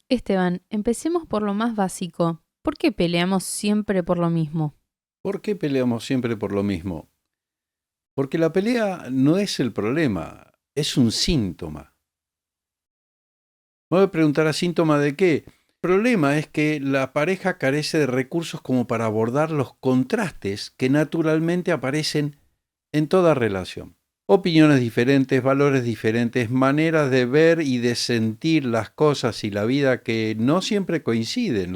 Esteban, empecemos por lo más básico. ¿Por qué peleamos siempre por lo mismo? ¿Por qué peleamos siempre por lo mismo? Porque la pelea no es el problema, es un síntoma. Me voy a preguntar, ¿a síntoma de qué? El problema es que la pareja carece de recursos como para abordar los contrastes que naturalmente aparecen en toda relación. Opiniones diferentes, valores diferentes, maneras de ver y de sentir las cosas y la vida que no siempre coinciden.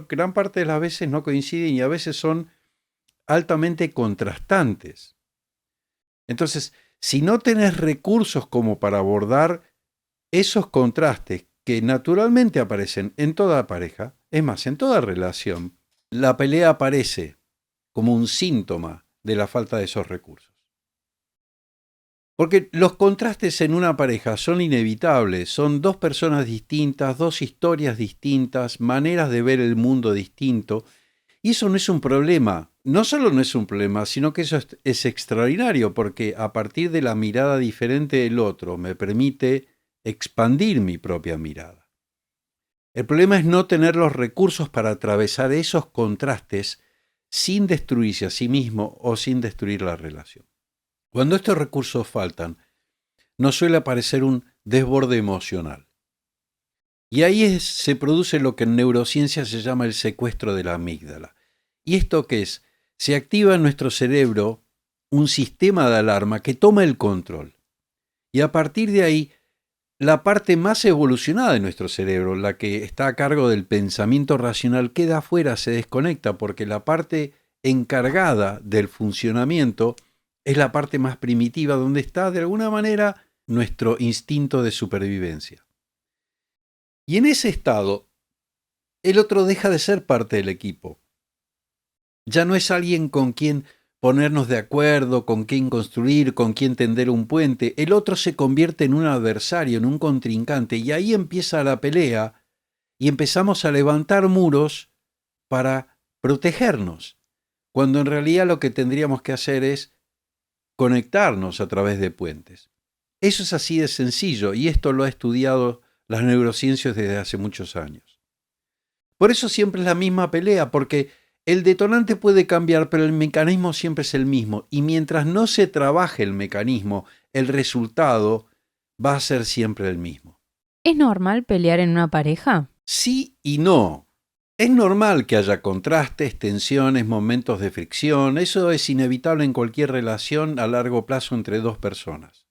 Gran parte de las veces no coinciden y a veces son altamente contrastantes. Entonces, si no tenés recursos como para abordar esos contrastes que naturalmente aparecen en toda pareja, es más, en toda relación, la pelea aparece como un síntoma de la falta de esos recursos. Porque los contrastes en una pareja son inevitables, son dos personas distintas, dos historias distintas, maneras de ver el mundo distinto. Y eso no es un problema. No solo no es un problema, sino que eso es extraordinario, porque a partir de la mirada diferente del otro me permite expandir mi propia mirada. El problema es no tener los recursos para atravesar esos contrastes sin destruirse a sí mismo o sin destruir la relación. Cuando estos recursos faltan, nos suele aparecer un desborde emocional. Y ahí se produce lo que en neurociencia se llama el secuestro de la amígdala. ¿Y esto qué es? Se activa en nuestro cerebro un sistema de alarma que toma el control. Y a partir de ahí, la parte más evolucionada de nuestro cerebro, la que está a cargo del pensamiento racional, queda afuera, se desconecta, porque la parte encargada del funcionamiento es la parte más primitiva, donde está de alguna manera nuestro instinto de supervivencia. Y en ese estado, el otro deja de ser parte del equipo. Ya no es alguien con quien ponernos de acuerdo, con quien construir, con quien tender un puente. El otro se convierte en un adversario, en un contrincante, y ahí empieza la pelea y empezamos a levantar muros para protegernos, cuando en realidad lo que tendríamos que hacer es conectarnos a través de puentes. Eso es así de sencillo, y esto lo ha estudiado las neurociencias desde hace muchos años. Por eso siempre es la misma pelea, porque el detonante puede cambiar, pero el mecanismo siempre es el mismo. Y mientras no se trabaje el mecanismo, el resultado va a ser siempre el mismo. ¿Es normal pelear en una pareja? Sí y no. Es normal que haya contrastes, tensiones, momentos de fricción. Eso es inevitable en cualquier relación a largo plazo entre dos personas.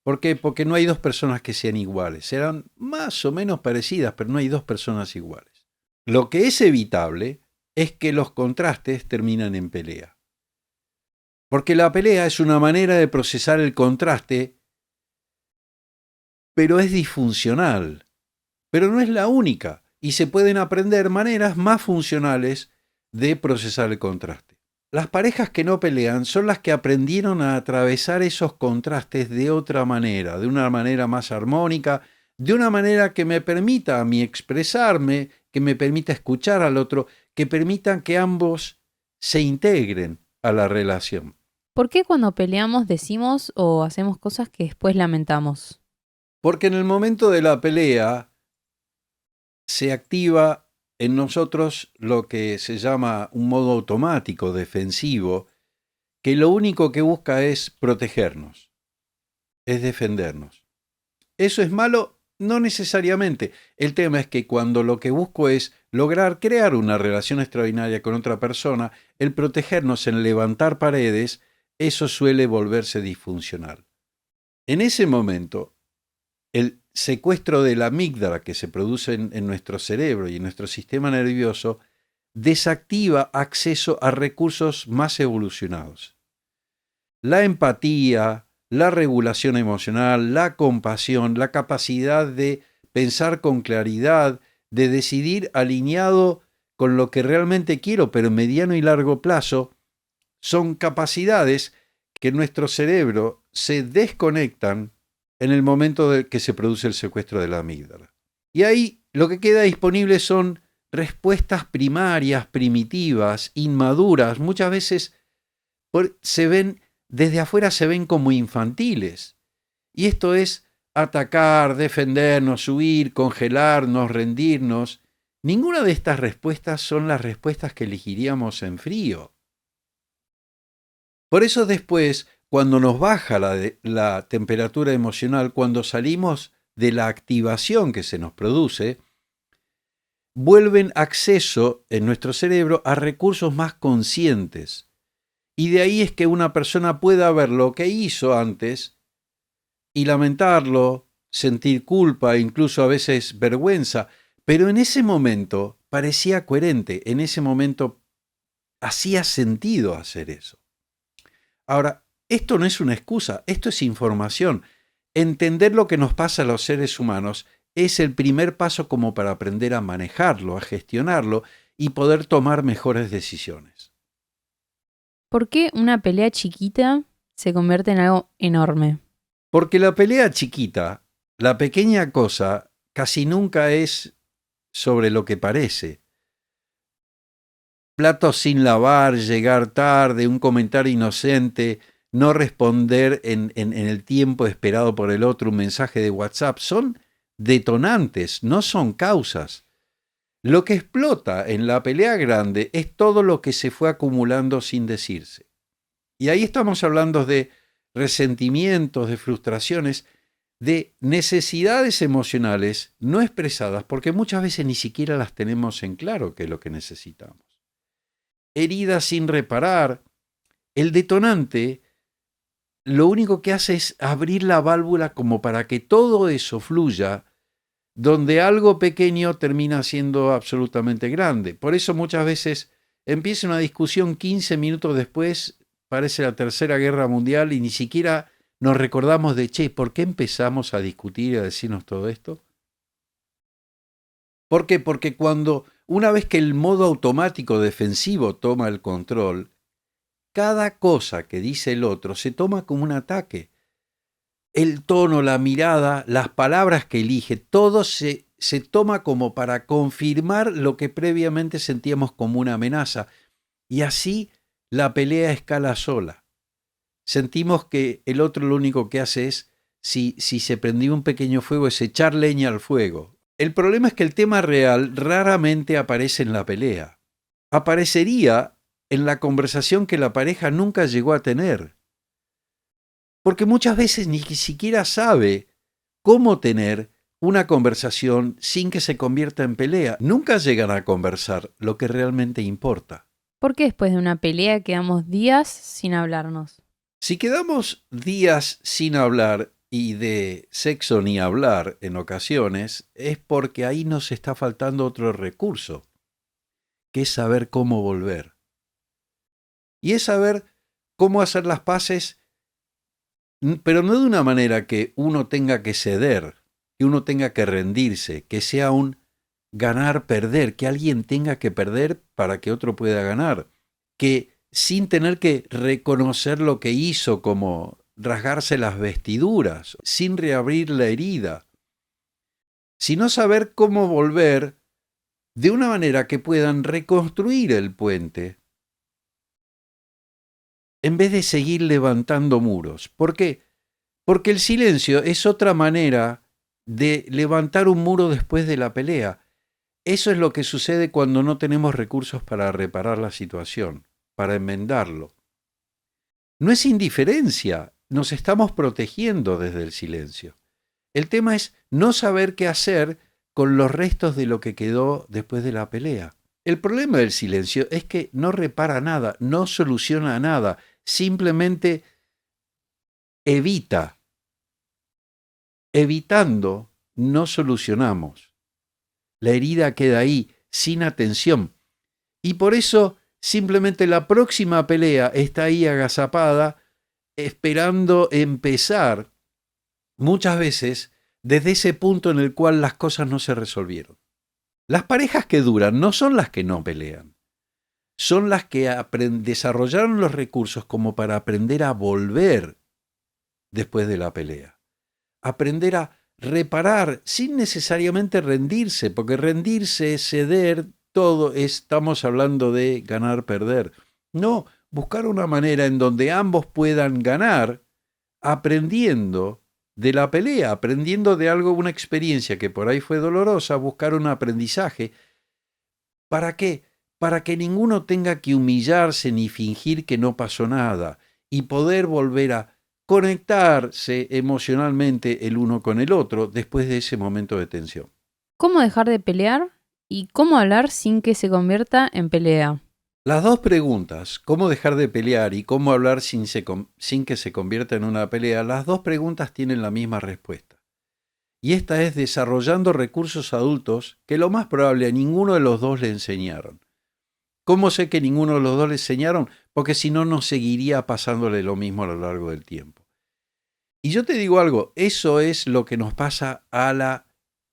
¿Por qué? Porque no hay dos personas que sean iguales. Serán más o menos parecidas, pero no hay dos personas iguales. Lo que es evitable es que los contrastes terminan en pelea. Porque la pelea es una manera de procesar el contraste, pero es disfuncional. Pero no es la única, y se pueden aprender maneras más funcionales de procesar el contraste. Las parejas que no pelean son las que aprendieron a atravesar esos contrastes de otra manera, de una manera más armónica, de una manera que me permita a mí expresarme, que me permita escuchar al otro, que permitan que ambos se integren a la relación. ¿Por qué cuando peleamos decimos o hacemos cosas que después lamentamos? Porque en el momento de la pelea se activa en nosotros lo que se llama un modo automático defensivo, que lo único que busca es protegernos, es defendernos. ¿Eso es malo? No necesariamente. El tema es que cuando lo que busco es lograr crear una relación extraordinaria con otra persona, el protegernos en levantar paredes, eso suele volverse disfuncional. En ese momento, el secuestro de la amígdala que se produce en nuestro cerebro y en nuestro sistema nervioso desactiva acceso a recursos más evolucionados. La empatía, la regulación emocional, la compasión, la capacidad de pensar con claridad, de decidir alineado con lo que realmente quiero, pero en mediano y largo plazo, son capacidades que nuestro cerebro se desconectan en el momento de que se produce el secuestro de la amígdala. Y ahí lo que queda disponible son respuestas primarias, primitivas, inmaduras, muchas veces se ven, desde afuera se ven como infantiles. Y esto es atacar, defendernos, huir, congelarnos, rendirnos. Ninguna de estas respuestas son las respuestas que elegiríamos en frío. Por eso después, cuando nos baja la temperatura emocional, cuando salimos de la activación que se nos produce, vuelven acceso en nuestro cerebro a recursos más conscientes. Y de ahí es que una persona pueda ver lo que hizo antes y lamentarlo, sentir culpa, incluso a veces vergüenza, pero en ese momento parecía coherente, en ese momento hacía sentido hacer eso. Ahora, esto no es una excusa, esto es información. Entender lo que nos pasa a los seres humanos es el primer paso como para aprender a manejarlo, a gestionarlo y poder tomar mejores decisiones. ¿Por qué una pelea chiquita se convierte en algo enorme? Porque la pelea chiquita, la pequeña cosa, casi nunca es sobre lo que parece. Platos sin lavar, llegar tarde, un comentario inocente, no responder en el tiempo esperado por el otro, un mensaje de WhatsApp, son detonantes, no son causas. Lo que explota en la pelea grande es todo lo que se fue acumulando sin decirse. Y ahí estamos hablando de resentimientos, de frustraciones, de necesidades emocionales no expresadas, porque muchas veces ni siquiera las tenemos en claro qué es lo que necesitamos. Heridas sin reparar. El detonante lo único que hace es abrir la válvula como para que todo eso fluya, donde algo pequeño termina siendo absolutamente grande. Por eso muchas veces empieza una discusión 15 minutos después, parece la Tercera Guerra Mundial y ni siquiera nos recordamos de, ¿por qué empezamos a discutir y a decirnos todo esto? ¿Por qué? Porque una vez que el modo automático defensivo toma el control, cada cosa que dice el otro se toma como un ataque. El tono, la mirada, las palabras que elige, todo se toma como para confirmar lo que previamente sentíamos como una amenaza. Y así la pelea escala sola. Sentimos que el otro lo único que hace es, si se prendió un pequeño fuego, es echar leña al fuego. El problema es que el tema real raramente aparece en la pelea. Aparecería en la conversación que la pareja nunca llegó a tener. Porque muchas veces ni siquiera sabe cómo tener una conversación sin que se convierta en pelea. Nunca llegan a conversar lo que realmente importa. ¿Por qué después de una pelea quedamos días sin hablarnos? Si quedamos días sin hablar, y de sexo ni hablar en ocasiones, es porque ahí nos está faltando otro recurso, que es saber cómo volver. Y es saber cómo hacer las paces, pero no de una manera que uno tenga que ceder, que uno tenga que rendirse, que sea un ganar-perder, que alguien tenga que perder para que otro pueda ganar, que sin tener que reconocer lo que hizo, como rasgarse las vestiduras, sin reabrir la herida, sino saber cómo volver de una manera que puedan reconstruir el puente, en vez de seguir levantando muros. ¿Por qué? Porque el silencio es otra manera de levantar un muro después de la pelea. Eso es lo que sucede cuando no tenemos recursos para reparar la situación, para enmendarlo. No es indiferencia, nos estamos protegiendo desde el silencio. El tema es no saber qué hacer con los restos de lo que quedó después de la pelea. El problema del silencio es que no repara nada, no soluciona nada, simplemente evita. Evitando, no solucionamos. La herida queda ahí, sin atención. Y por eso simplemente la próxima pelea está ahí agazapada, esperando empezar, muchas veces desde ese punto en el cual las cosas no se resolvieron. Las parejas que duran no son las que no pelean, son las que desarrollaron los recursos como para aprender a volver después de la pelea, aprender a reparar sin necesariamente rendirse, porque rendirse, ceder, todo estamos hablando de ganar, perder. No, buscar una manera en donde ambos puedan ganar aprendiendo de la pelea, aprendiendo de algo, una experiencia que por ahí fue dolorosa, buscar un aprendizaje. ¿Para qué? Para que ninguno tenga que humillarse ni fingir que no pasó nada y poder volver a conectarse emocionalmente el uno con el otro después de ese momento de tensión. ¿Cómo dejar de pelear y cómo hablar sin que se convierta en pelea? Las dos preguntas, cómo dejar de pelear y cómo hablar sin que se convierta en una pelea, las dos preguntas tienen la misma respuesta. Y esta es desarrollando recursos adultos que lo más probable a ninguno de los dos le enseñaron. ¿Cómo sé que ninguno de los dos le enseñaron? Porque si no, no seguiría pasándole lo mismo a lo largo del tiempo. Y yo te digo algo, eso es lo que nos pasa a la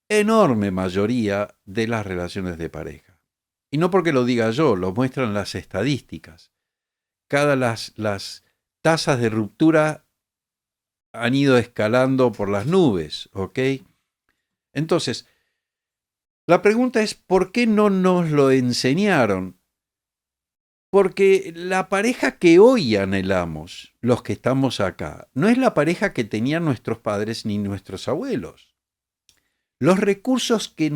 enorme mayoría de las relaciones de pareja. Y no porque lo diga yo, lo muestran las estadísticas. Las tasas de ruptura han ido escalando por las nubes, ¿ok? Entonces, la pregunta es, ¿por qué no nos lo enseñaron? Porque la pareja que hoy anhelamos, los que estamos acá, no es la pareja que tenían nuestros padres ni nuestros abuelos. Los recursos que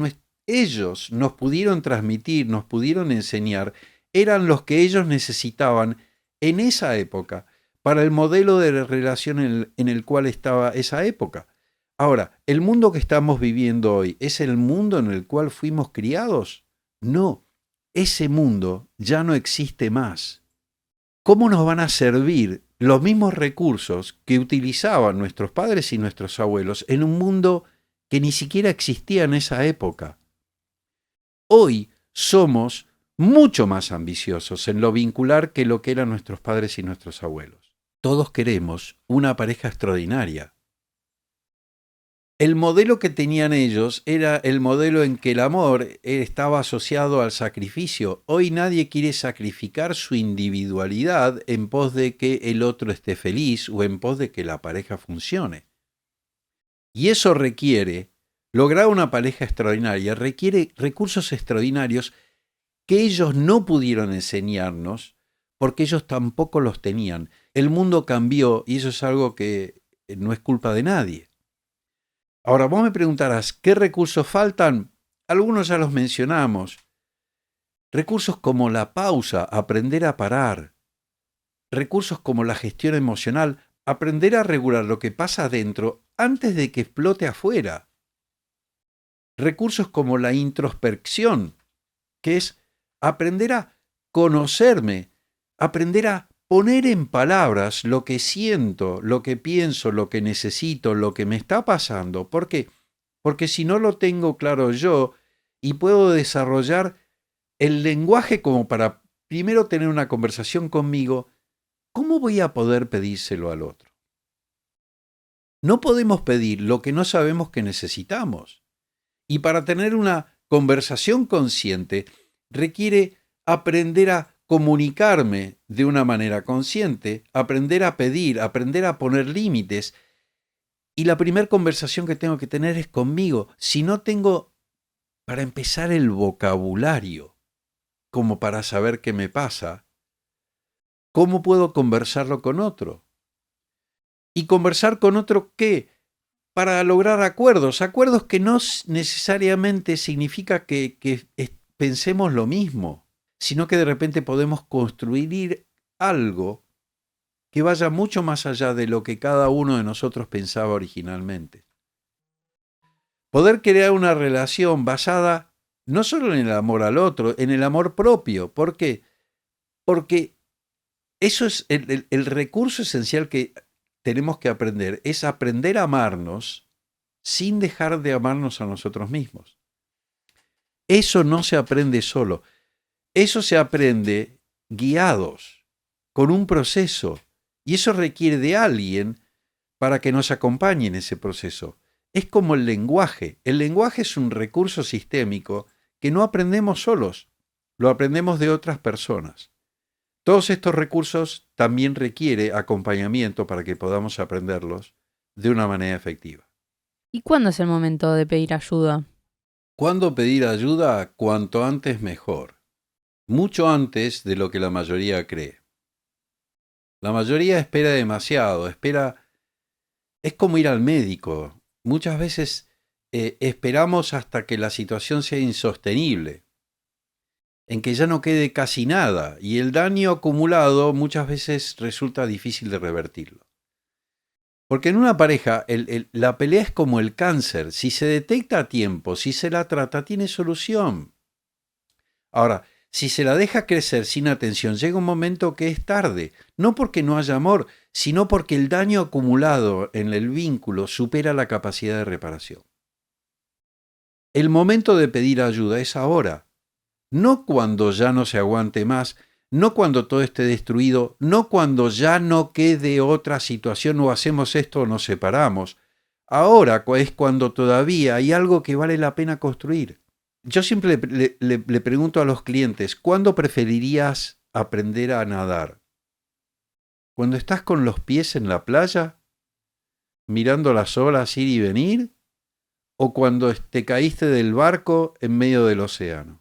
ellos nos pudieron transmitir, nos pudieron enseñar, eran los que ellos necesitaban en esa época, para el modelo de relación en el cual estaba esa época. Ahora, ¿el mundo que estamos viviendo hoy es el mundo en el cual fuimos criados? No, ese mundo ya no existe más. ¿Cómo nos van a servir los mismos recursos que utilizaban nuestros padres y nuestros abuelos en un mundo que ni siquiera existía en esa época? Hoy somos mucho más ambiciosos en lo vincular que lo que eran nuestros padres y nuestros abuelos. Todos queremos una pareja extraordinaria. El modelo que tenían ellos era el modelo en que el amor estaba asociado al sacrificio. Hoy nadie quiere sacrificar su individualidad en pos de que el otro esté feliz o en pos de que la pareja funcione. Y eso lograr una pareja extraordinaria requiere recursos extraordinarios que ellos no pudieron enseñarnos porque ellos tampoco los tenían. El mundo cambió y eso es algo que no es culpa de nadie. Ahora, vos me preguntarás, ¿qué recursos faltan? Algunos ya los mencionamos. Recursos como la pausa, aprender a parar. Recursos como la gestión emocional, aprender a regular lo que pasa adentro antes de que explote afuera. Recursos como la introspección, que es aprender a conocerme, aprender a poner en palabras lo que siento, lo que pienso, lo que necesito, lo que me está pasando. ¿Por qué? Porque si no lo tengo claro yo y puedo desarrollar el lenguaje como para primero tener una conversación conmigo, ¿cómo voy a poder pedírselo al otro? No podemos pedir lo que no sabemos que necesitamos. Y para tener una conversación consciente requiere aprender a comunicarme de una manera consciente, aprender a pedir, aprender a poner límites. Y la primera conversación que tengo que tener es conmigo. Si no tengo, para empezar, el vocabulario como para saber qué me pasa, ¿cómo puedo conversarlo con otro? ¿Y conversar con otro qué? Para lograr acuerdos. Acuerdos que no necesariamente significa que pensemos lo mismo, sino que de repente podemos construir algo que vaya mucho más allá de lo que cada uno de nosotros pensaba originalmente. Poder crear una relación basada no solo en el amor al otro, en el amor propio. ¿Por qué? Porque eso es el recurso esencial que tenemos que aprender, es aprender a amarnos sin dejar de amarnos a nosotros mismos. Eso no se aprende solo. Eso se aprende guiados, con un proceso. Y eso requiere de alguien para que nos acompañe en ese proceso. Es como el lenguaje. El lenguaje es un recurso sistémico que no aprendemos solos, lo aprendemos de otras personas. Todos estos recursos también requiere acompañamiento para que podamos aprenderlos de una manera efectiva. ¿Y cuándo es el momento de pedir ayuda? ¿Cuándo pedir ayuda? Cuanto antes mejor. Mucho antes de lo que la mayoría cree. La mayoría espera demasiado, espera Es como ir al médico. Muchas veces esperamos hasta que la situación sea insostenible, en que ya no quede casi nada, y el daño acumulado muchas veces resulta difícil de revertirlo. Porque en una pareja la pelea es como el cáncer. Si se detecta a tiempo, si se la trata, tiene solución. Ahora, si se la deja crecer sin atención, llega un momento que es tarde. No porque no haya amor, sino porque el daño acumulado en el vínculo supera la capacidad de reparación. El momento de pedir ayuda es ahora. No cuando ya no se aguante más, no cuando todo esté destruido, no cuando ya no quede otra situación o hacemos esto o nos separamos. Ahora es cuando todavía hay algo que vale la pena construir. Yo siempre le pregunto a los clientes, ¿cuándo preferirías aprender a nadar? ¿Cuando estás con los pies en la playa, mirando las olas ir y venir? ¿O cuando te caíste del barco en medio del océano?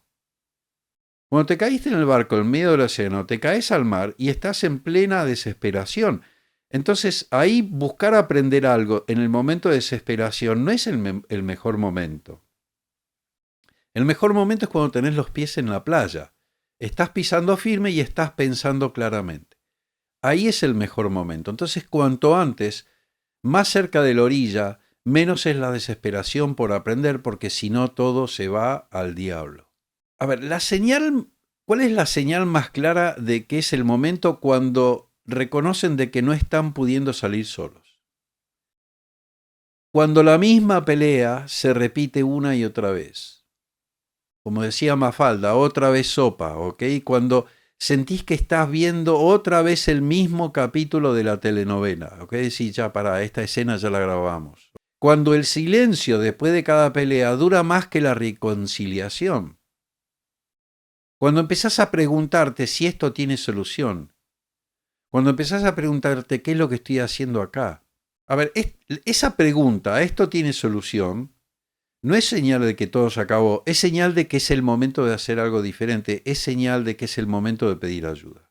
Cuando te caíste en el barco en medio del océano, te caes al mar y estás en plena desesperación. Entonces, ahí buscar aprender algo en el momento de desesperación no es el mejor momento. El mejor momento es cuando tenés los pies en la playa. Estás pisando firme y estás pensando claramente. Ahí es el mejor momento. Entonces, cuanto antes, más cerca de la orilla, menos es la desesperación por aprender, porque si no todo se va al diablo. A ver, ¿cuál es la señal más clara de que es el momento cuando reconocen de que no están pudiendo salir solos? Cuando la misma pelea se repite una y otra vez. Como decía Mafalda, otra vez sopa, ¿ok? Cuando sentís que estás viendo otra vez el mismo capítulo de la telenovela, ¿ok? Sí, ya para esta escena ya la grabamos. Cuando el silencio después de cada pelea dura más que la reconciliación. Cuando empezás a preguntarte si esto tiene solución. Cuando empezás a preguntarte qué es lo que estoy haciendo acá. A ver, esa pregunta, ¿esto tiene solución? No es señal de que todo se acabó, es señal de que es el momento de hacer algo diferente, es señal de que es el momento de pedir ayuda.